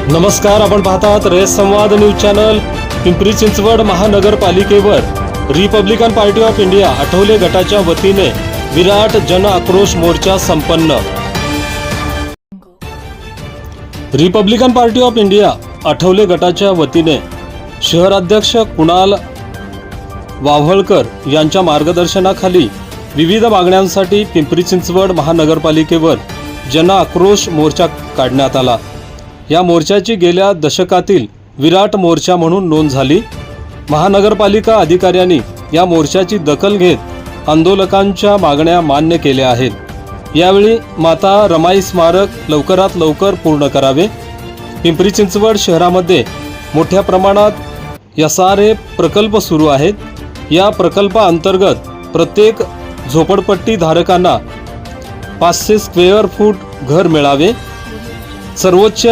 नमस्कार, आपण पाहतात रयत संवाद न्यूज चॅनल. पिंपरी चिंचवड महानगरपालिकेवर Republican Party of India Athawale गटाच्या वतीने विराट जन आक्रोश मोर्चा संपन्न. Republican Party of India Athawale गटाच्या वतीने शहराध्यक्ष कुणाल वाव्हळकर यांच्या मार्गदर्शनाखाली विविध मागण्यांसाठी पिंपरी चिंचवड महानगरपालिकेवर जन आक्रोश मोर्चा काढण्यात आला. या मोर्चाची गेल्या दशकातील विराट मोर्चा म्हणून नोंद झाली. महानगरपालिका अधिकाऱ्यांनी या मोर्चाची दखल घेत आंदोलकांच्या मागण्या मान्य केल्या आहेत. यावेळी माता रमाई स्मारक लवकरात लवकर पूर्ण करावे. पिंपरी चिंचवड शहरामध्ये मोठ्या प्रमाणात SRA प्रकल्प सुरू आहेत. या प्रकल्पाअंतर्गत प्रत्येक झोपडपट्टी धारकांना 500 स्क्वेअर फूट घर मिळावे. सर्वोच्च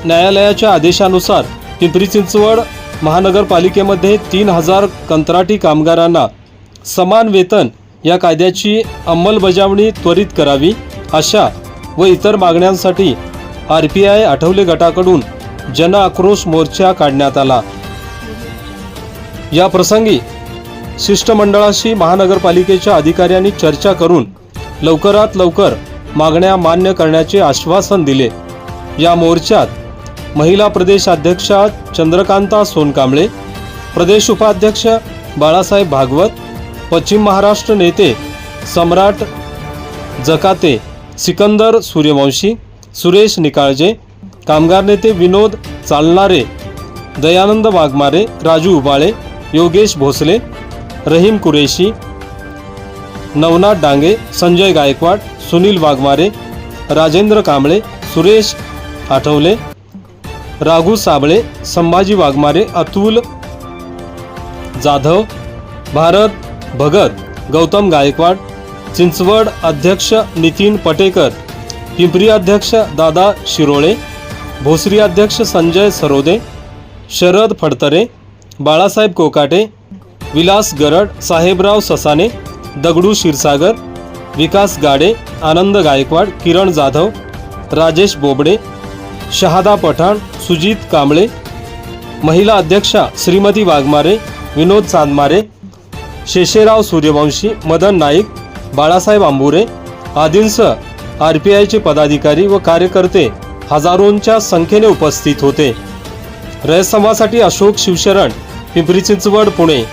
न्यायालयाच्या आदेशानुसार पिंपरी चिंचवड महानगरपालिकेमध्ये 3000 कंत्राटी कामगारांना समान वेतन या कायद्याची अंमलबजावणी त्वरित करावी, अशा व इतर मागण्यांसाठी RPI आठवले गटाकडून जन आक्रोश मोर्चा काढण्यात आला. या प्रसंगी शिष्टमंडळाशी महानगरपालिकेच्या अधिकाऱ्यांनी चर्चा करून लवकरात लवकर मागण्या मान्य करण्याचे आश्वासन दिले. या मोर्चात महिला प्रदेश अध्यक्षा चंद्रकांता सोनकांबळे, प्रदेश उपाध्यक्ष बाळासाहेब भागवत, पश्चिम महाराष्ट्र नेते सम्राट जकाते, सिकंदर सूर्यवंशी, सुरेश निकाळजे, कामगार नेते विनोद चालणारे, दयानंद वाघमारे, राजू उबाळे, योगेश भोसले, रहीम कुरेशी, नवनाथ डांगे, संजय गायकवाड, सुनील वाघमारे, राजेंद्र कांबळे, सुरेश आठवले, राघू साबळे, संभाजी वाघमारे, अतुल जाधव, भारत भगत, गौतम गायकवाड, चिंचवड अध्यक्ष नितीन पटेकर, पिंपरी अध्यक्ष दादा शिरोळे, भोसरी अध्यक्ष संजय सरोदे, शरद फडतरे, बाळासाहेब कोकाटे, विलास गरड, साहेबराव ससाने, दगडू क्षीरसागर, विकास गाडे, आनंद गायकवाड, किरण जाधव, राजेश बोबडे, शहादा पठाण, सुजित कांबळे, महिला अध्यक्षा श्रीमती वाघमारे, विनोद चांदमारे, शेषेराव सूर्यवंशी, मदन नाईक, बाळासाहेब आंबुरे आदींसह RPIचे पदाधिकारी व कार्यकर्ते हजारोंच्या संख्येने उपस्थित होते. रयत संवादसाठी अशोक शिवशरण, पिंपरी चिंचवड, पुणे.